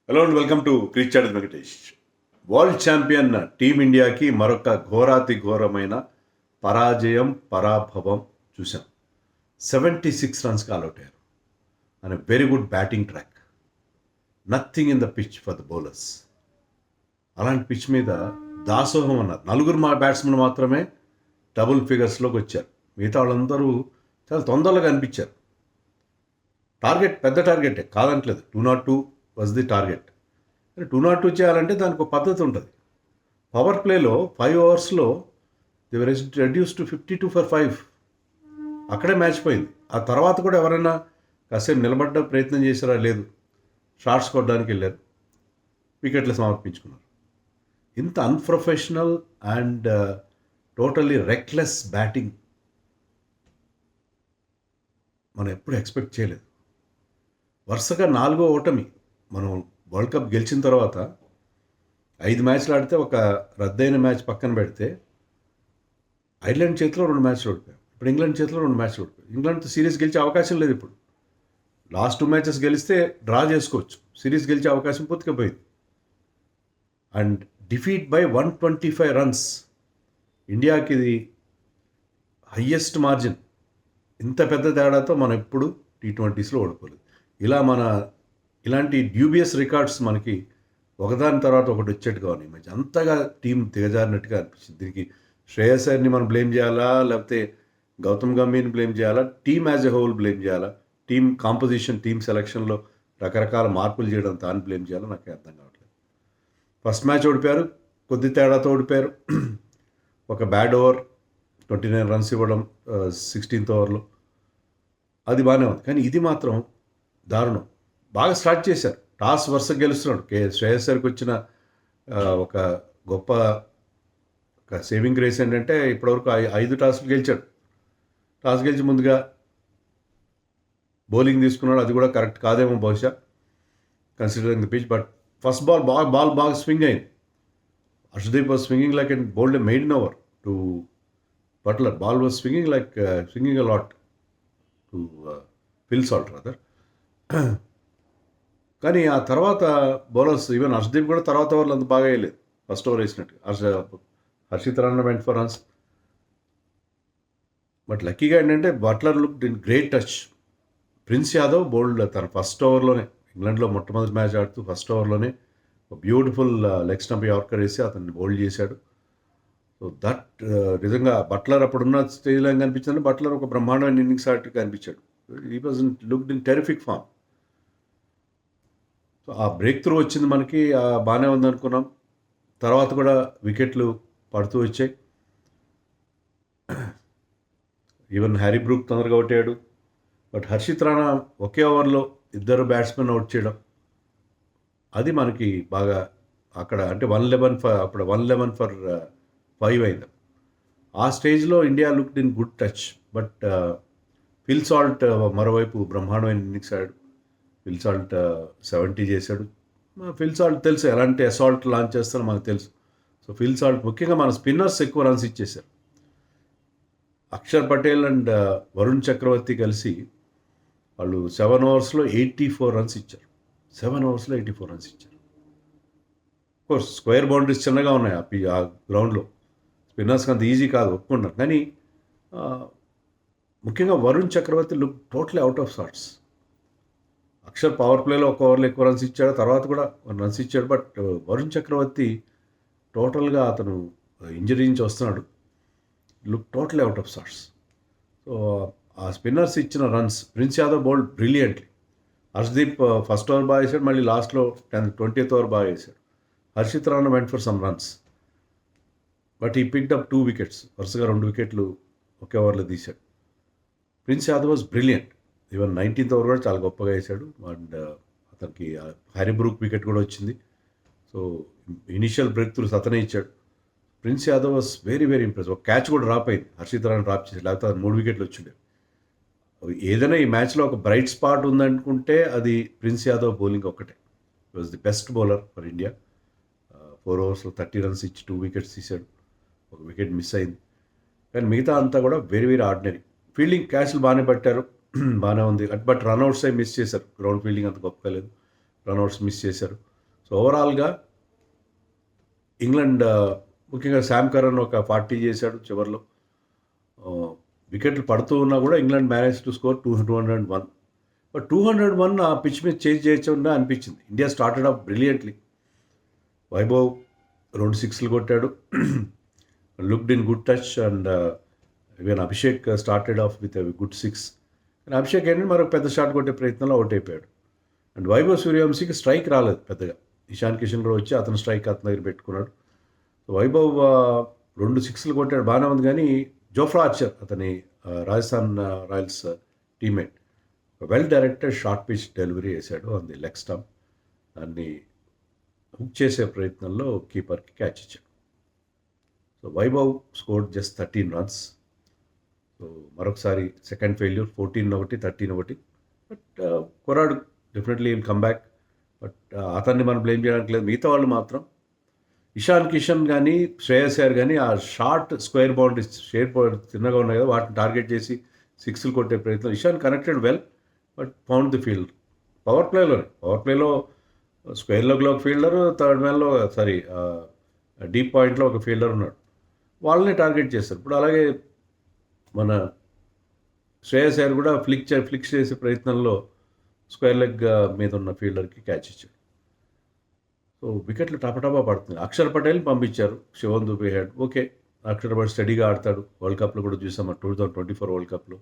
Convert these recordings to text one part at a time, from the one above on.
Hello and welcome to cricket Venkatesh. World champion టీమిండియాకి మరొక ఘోరాతి ఘోరమైన పరాభవం చూసాం. 76 రన్స్కి ఆల్అవుట్ అయ్యారు and very good batting track. Nothing in the pitch for the bowlers. అలాంటి పిచ్ మీద దాసోహం అన్నారు. నలుగురు బ్యాట్స్మెన్ మాత్రమే డబుల్ ఫిగర్స్లోకి వచ్చారు. మిగతా వాళ్ళందరూ చాలా తొందరగా అనిపించారు. టార్గెట్ పెద్ద టార్గెటే కాదంటలేదు. 202 వాజ్ ది టార్గెట్. 202 చేయాలంటే దానికి ఒక పద్ధతి ఉంటుంది. పవర్ ప్లేలో 5 ఓవర్స్లో the were reduce to 52 for 5. అక్కడే మ్యాచ్ పోయింది. ఆ తర్వాత కూడా ఎవరైనా కాసేపు నిలబడ్డ ప్రయత్నం చేశారా? లేదు. షాట్స్ కొట్టడానికి వెళ్ళారు, వికెట్లు సమర్పించుకున్నారు. ఇంత unprofessional and totally reckless batting మనం ఎప్పుడు ఎక్స్పెక్ట్ చేయలేదు. వరుసగా 4వ ఓటమి. మనం వరల్డ్ కప్ గెలిచిన తర్వాత 5 మ్యాచ్లు ఆడితే ఒక రద్దయిన మ్యాచ్ పక్కన పెడితే ఐర్లాండ్ చేతిలో 2 మ్యాచ్లు ఓడిపోయాం. ఇప్పుడు ఇంగ్లాండ్ చేతిలో 2 మ్యాచ్లు ఓడిపోయాం. ఇంగ్లాండ్తో సిరీస్ గెలిచే అవకాశం లేదు. ఇప్పుడు లాస్ట్ 2 మ్యాచెస్ గెలిస్తే డ్రా చేసుకోవచ్చు. సిరీస్ గెలిచే అవకాశం పూర్తిగా పోయింది. And defeat by 125 runs. ఇండియాకి ఇది హయ్యెస్ట్ మార్జిన్. ఇంత పెద్ద తేడాతో మనం ఎప్పుడు T20స్లో ఓడిపోలేదు. ఇలాంటి డ్యూబియస్ రికార్డ్స్ మనకి ఒకదాని తర్వాత ఒకటి వచ్చేట్టుగా ఉన్నాయి. మధ్య అంతగా టీం దిగజారినట్టుగా అనిపించింది. దీనికి శ్రేయస్ అయ్యర్ని మనం బ్లేమ్ చేయాలా, లేకపోతే గౌతమ్ గంభీర్ని బ్లేమ్ చేయాలా, team as a whole blame చేయాలా, టీమ్ కాంపోజిషన్, టీమ్ సెలక్షన్లో రకరకాల మార్పులు చేయడం దాన్ని బ్లేమ్ చేయాలో నాకు అర్థం కావట్లేదు. ఫస్ట్ మ్యాచ్ ఓడిపోయారు, కొద్ది తేడాతో ఓడిపోయారు. ఒక బ్యాడ్ ఓవర్ 29 రన్స్ ఇవ్వడం 16th ఓవర్లో, అది బాగానే ఉంది. కానీ ఇది మాత్రం దారుణం. బాగా స్టార్ట్ చేశారు. టాస్ వరుస గెలుస్తున్నాడు. శ్రేయస్ అయ్యర్కి వచ్చిన ఒక గొప్ప సేవింగ్ గ్రేస్ ఏంటంటే ఇప్పటివరకు 5 టాస్లు గెలిచాడు. టాస్ గెలిచి ముందుగా బౌలింగ్ తీసుకున్నాడు. అది కూడా కరెక్ట్ కాదేమో బహుశా, considering the pitch. But first ball బాగా స్వింగ్ అయింది. Harshdeep was swinging like and bowled a maiden over to Buttler. Ball was swinging a lot to Phil Salt rather. కానీ ఆ తర్వాత బౌలర్స్, ఈవెన్ హర్షదీప్ కూడా తర్వాత ఓవర్లు అంత బాగా వేయలేదు. ఫస్ట్ ఓవర్ వేసినట్టు. Harshit Rana went for runs. But లక్కీగా ఏంటంటే Buttler look in great touch. Prince Yadav bowled తన ఫస్ట్ ఓవర్లోనే, ఇంగ్లాండ్లో మొట్టమొదటి మ్యాచ్ ఆడుతూ ఫస్ట్ ఓవర్లోనే బ్యూటిఫుల్ లెగ్ స్టంప్ యార్కర్ వేసి అతన్ని బౌల్డ్ చేశాడు. సో దట్ నిజంగా బట్లర్ అప్పుడున్న స్టేజ్లో ఏం కనిపించిందంటే బట్లర్ ఒక బ్రహ్మాండమైన ఇన్నింగ్స్ ఆడుతూ కనిపించాడు. He was looked in terrific form. So ఆ బ్రేక్ త్రూ వచ్చింది మనకి, బాగానే ఉందనుకున్నాం. తర్వాత కూడా వికెట్లు పడుతూ వచ్చాయి. ఈవెన్ హ్యారీ బ్రూక్ తొందరగా అవుట్ అయ్యాడు. బట్ హర్షిత్ రాణా ఒకే ఓవర్లో 2 బ్యాట్స్మెన్ అవుట్ చేయడం, అది మనకి బాగా అక్కడ అంటే 111 ఫర్ 5 అయింది. ఆ స్టేజ్లో India looked in good touch. But Phil Salt మరోవైపు బ్రహ్మాండమైన ఇన్నింగ్స్ ఆడాడు. ఫిల్ సాల్ట్ 70 చేశాడు. ఫిల్ సాల్ట్ తెలుసు ఎలాంటి అసాల్ట్ లాంచ్ చేస్తారో మనకు తెలుసు. సో ఫిల్ సాల్ట్ ముఖ్యంగా మన స్పిన్నర్స్ ఎక్కువ రన్స్ ఇచ్చేశారు. అక్షర్ పటేల్ అండ్ వరుణ్ చక్రవర్తి కలిసి వాళ్ళు 7 ఓవర్స్లో 84 రన్స్ ఇచ్చారు. 7 ఓవర్స్లో 84 రన్స్ ఇచ్చారు. కోర్స్ స్క్వేర్ బౌండరీస్ చిన్నగా ఉన్నాయి ఆ గ్రౌండ్లో. స్పిన్నర్స్కి అంత ఈజీ కాదు, ఒప్పుకున్నారు. కానీ ముఖ్యంగా Varun Chakravarthy look totally out of sorts. Axar power ప్లేలో ఒక ఓవర్లో ఎక్కువ రన్స్ ఇచ్చాడు, తర్వాత కూడా రన్స్ ఇచ్చాడు. బట్ వరుణ్ చక్రవర్తి టోటల్గా అతను ఇంజరీ నుంచి వస్తున్నాడు. Look totally out of sorts. So ఆ స్పిన్నర్స్ ఇచ్చిన runs, Prince Yadav bowled brilliantly. Harshdeep first over బాగా వేసాడు, మళ్ళీ లాస్ట్లో 20th ఓవర్ బాగా వేసాడు. Harshit Rana went for some runs, but he picked up 2 wickets. వరుసగా 2 వికెట్లు ఒకే ఓవర్లో తీశాడు. Prince Yadav was brilliant. Even 19th over కూడా చాలా గొప్పగా వేశాడు. అండ్ అతనికి హ్యారీ బ్రూక్ వికెట్ కూడా వచ్చింది. సో ఇనిషియల్ బ్రేక్ త్రూస్ అతనే ఇచ్చాడు. Prince Yadav was very very impress. ఒక క్యాచ్ కూడా డ్రాప్ అయింది, హర్షిత్ రాణా డ్రాప్ చేసి, లేకపోతే 3 వికెట్లు వచ్చిండే. ఏదైనా ఈ మ్యాచ్లో ఒక బ్రైట్ స్పాట్ ఉందనుకుంటే అది ప్రిన్స్ యాదవ్ బౌలింగ్ ఒక్కటే. It was the best bowler for India. 4 ఓవర్స్లో 30 runs ఇచ్చి 2 వికెట్స్ తీశాడు. ఒక వికెట్ మిస్ అయింది. కానీ మిగతా అంతా కూడా వెరీ వెరీ ఆర్డినరీ. ఫీల్డింగ్ క్యాచ్లు బాగానే పట్టారు, బాగానే ఉంది. బట్ రన్అట్స్ మిస్ చేశారు. గ్రౌండ్ ఫీల్డింగ్ అంత గొప్పగా లేదు, రన్అట్స్ మిస్ చేశారు. సో ఓవరాల్గా ఇంగ్లాండ్ ముఖ్యంగా శామ్ కరన్ ఒక 40 చేశాడు చివరిలో. వికెట్లు పడుతూ ఉన్నా కూడా England manage to score 201. But 201 ఆ పిచ్ మీద చేంజ్ చేయకుండా అనిపించింది. India started off brilliantly. Vaibhav 2 సిక్స్లు కొట్టాడు. Looked in good touch and even Abhishek started off with good 6. కానీ అభిషేక్ ఏంటంటే మరొక పెద్ద షాట్ కొట్టే ప్రయత్నంలో అవుట్ అయిపోయాడు. అండ్ వైభవ్ సూర్యవంశీకి స్ట్రైక్ రాలేదు పెద్దగా. ఇషాన్ కిషన్ కూడా వచ్చి అతను స్ట్రైక్ అతని దగ్గర పెట్టుకున్నాడు. వైభవ్ 2 సిక్స్లు కొట్టాడు, బాగానే ఉంది. కానీ జోఫ్రా ఆర్చర్ అతని Rajasthan Royals teammate well directed short pitch delivery వేశాడు ఆన్ ది లెగ్ స్టంప్. దాన్ని హుక్ చేసే ప్రయత్నంలో కీపర్కి క్యాచ్ ఇచ్చాడు. So Vaibhav scored just 13 runs. So మరొకసారి సెకండ్ ఫెయిల్యూర్, 14-1, 13-1. బట్ కొరాడు definitely will come back. But అతన్ని మనం బ్లేమ్ చేయడానికి లేదు. మిగతా వాళ్ళు మాత్రం ఇషాన్ కిషన్ కానీ శ్రేయస్ అయ్యర్ కానీ ఆ షార్ట్ స్క్వేర్ బౌండరీస్ చిన్నగా ఉన్నాయి కదా, వాటిని టార్గెట్ చేసి సిక్స్లు కొట్టే ప్రయత్నం. Ishan connected well but found the field. Power ప్లేలో స్క్వేర్ లెగ్లో ఒక ఫీల్డర్, థర్డ్ మ్యాన్లో డీప్ పాయింట్లో ఒక ఫీల్డర్ ఉన్నాడు. వాళ్ళని టార్గెట్ చేస్తారు. ఇప్పుడు అలాగే మన శ్రేయస్ అయ్యర్ కూడా ఫ్లిక్ చేసే ప్రయత్నంలో స్క్వేర్ లెగ్ మీద ఉన్న ఫీల్డర్కి క్యాచ్ ఇచ్చాడు. సో వికెట్లు టపటపా పడుతుంది. అక్షర్ పటేల్ని పంపించారు. శివన్ దుబే హెడ్. ఓకే, అక్షర్ పటేల్ స్టడీగా ఆడతాడు. వరల్డ్ కప్లో కూడా చూసాం, 2024 వరల్డ్ కప్లో.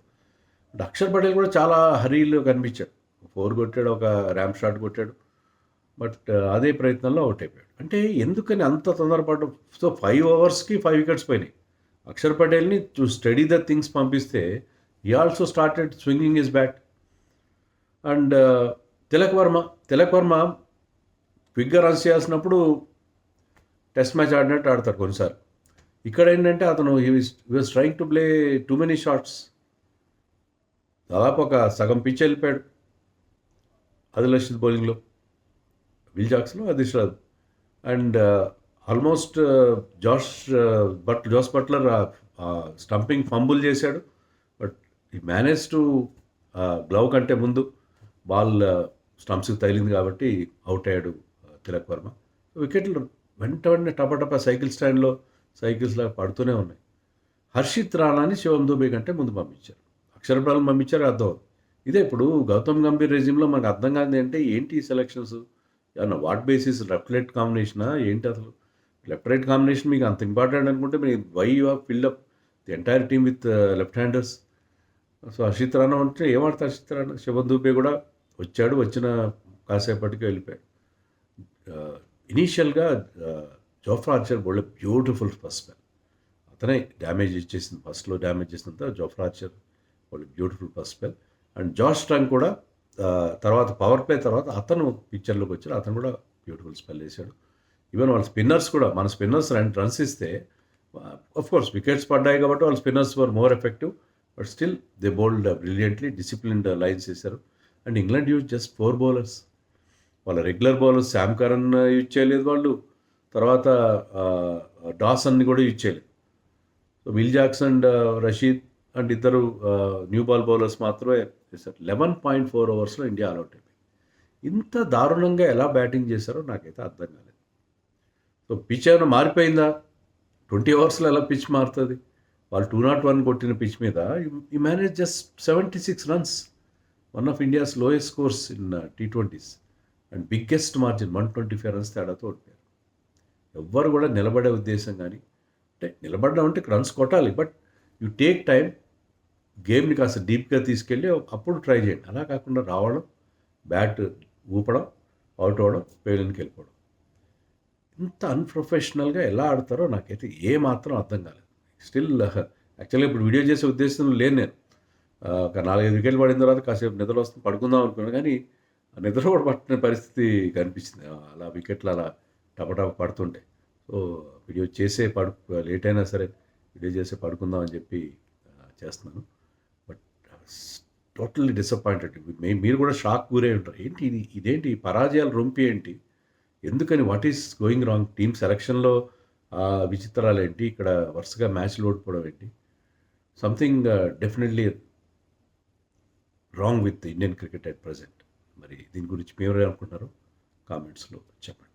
బట్ అక్షర్ పటేల్ కూడా చాలా హరీలో కనిపించాడు. 4 కొట్టాడు, ఒక ర్యాంప్ షాట్ కొట్టాడు. బట్ అదే ప్రయత్నంలో అవుట్ అయిపోయాడు. అంటే ఎందుకని అంత తొందరపాటు? సో 5 ఓవర్స్కి 5 వికెట్స్ పోయినాయి. అక్షర్ పటేల్ని టు స్టడీ ద థింగ్స్ పంపిస్తే he also started swinging his bat. And Tilak Varma క్విక్గా రన్స్ చేయాల్సినప్పుడు టెస్ట్ మ్యాచ్ ఆడినట్టు ఆడతారు కొన్నిసార్లు. ఇక్కడ ఏంటంటే అతను he was trying to play too many shots. దాదాపు ఒక సగం పిచ్ వెళ్ళిపోయాడు ఆదిల్ రషీద్ బౌలింగ్లో, విల్ జాక్స్లో Adil Rashid. And almost Jos Buttler stumping fumble చేశాడు. బట్ ఈ మేనేజ్ టు గ్లవ్ కంటే ముందు బాల్ స్టంప్స్కి తగిలింది కాబట్టి అవుట్ అయ్యాడు తిలక్ వర్మ. వికెట్లు వెంటనే టపటపా సైకిల్స్ లాగా పడుతూనే ఉన్నాయి. హర్షిత్ రాణాని శివం దుబే కంటే ముందు పంపించారు. అక్షర్ పటేల్ని పంపించారు. అర్థం. ఇదే ఇప్పుడు గౌతమ్ గంభీర్ రెజ్యూమ్లో మనకు అర్థం కాదు అంటే ఏంటి ఈ సెలక్షన్స్, ఏమన్నా వాట్ బేసిస్, లెఫ్ట్ రైట్ కాంబినేషనా ఏంటి అసలు? లెఫ్ట్ రైట్ కాంబినేషన్ మీకు అంత ఇంపార్టెంట్ అనుకుంటే మీరు why you have filled up the entire team with left handers. So Harshit Rana అంటే ఏమాడతారు హర్షిత్ రాణా? శివం దుబే కూడా వచ్చాడు, వచ్చిన కాసేపటికి వెళ్ళిపోయాడు. ఇనీషియల్గా Jofra Archer bowled beautiful first spell. అతనే డ్యామేజ్ ఇచ్చేసింది, ఫస్ట్లో డ్యామేజ్ చేసినంత Jofra Archer bowled beautiful first spell. And Josh strong కూడా తర్వాత పవర్ ప్లే తర్వాత అతను పిక్చర్లోకి వచ్చాడు. అతను కూడా బ్యూటిఫుల్ స్పెల్ వేశాడు. ఈవెన్ వాళ్ళ స్పిన్నర్స్ కూడా, మన స్పిన్నర్స్ 2 runs ఇస్తే కోర్స్ వికెట్స్ పడ్డాయి కాబట్టి వాళ్ళ spinners were more effective. But still they bowled brilliantly, disciplined lines వేశారు. And England use just 4 bowlers. వాళ్ళ regular bowlers Sam Curran use చేయలేదు వాళ్ళు, తర్వాత డాసన్ని కూడా యూజ్ చేయలేదు. So Will Jacks and Rashid and ఇద్దరు న్యూ బాల్ బౌలర్స్ మాత్రమే చేశారు. 11.4 ఓవర్స్లో ఇండియా ఆల్అౌట్ అయిపోయింది. ఇంత దారుణంగా ఎలా బ్యాటింగ్ చేశారో నాకైతే అర్థం కాలేదు. సో పిచ్ ఏమైనా మారిపోయిందా? 20 ఓవర్స్లో ఎలా పిచ్ మారుతుంది? వాళ్ళు 201 కొట్టిన పిచ్ మీద ఈ manage just 76 runs, one of India's lowest scores in T20s and biggest margin 125 runs తేడాతో ఓడిపోయారు. ఎవ్వరు కూడా నిలబడే ఉద్దేశం కానీ, అంటే నిలబడడం అంటే రన్స్ కొట్టాలి, బట్ యూ టేక్ టైం, గేమ్ని కాస్త డీప్గా తీసుకెళ్ళి అప్పుడు ట్రై చేయండి. అలా కాకుండా రావడం, బ్యాట్ ఊపడం, అవుట్ అవ్వడం, పేలింగ్కి వెళ్ళిపోవడం. ఇంత అన్ప్రొఫెషనల్గా ఎలా ఆడతారో నాకైతే ఏమాత్రం అర్థం కాలేదు. స్టిల్ యాక్చువల్గా ఇప్పుడు వీడియో చేసే ఉద్దేశం లేను నేను. ఒక 4-5 వికెట్లు పడిన తర్వాత కాసేపు నిద్ర వస్తుంది పడుకుందాం అనుకున్నాను, కానీ నిద్ర కూడా పట్టిన పరిస్థితి కనిపించింది. అలా వికెట్లు అలా టపటప పడుతుంటే. సో వీడియో చేసే లేట్ అయినా సరే వీడియో చేసే పడుకుందాం అని చెప్పి చేస్తున్నాను. But totally disappointed. మీరు కూడా షాక్ గురై ఉంటారు. ఏంటి ఇదేంటి పరాజయాలు రొంపి ఏంటి, ఎందుకని, what is going wrong? Team సెలక్షన్లో విచిత్రాలు ఏంటి, ఇక్కడ వరుసగా మ్యాచ్లు ఓడిపోవడం ఏంటి? Something definitely wrong with Indian cricket at present. మరి దీని గురించి మీరు అనుకుంటున్నారో కామెంట్స్లో చెప్పండి.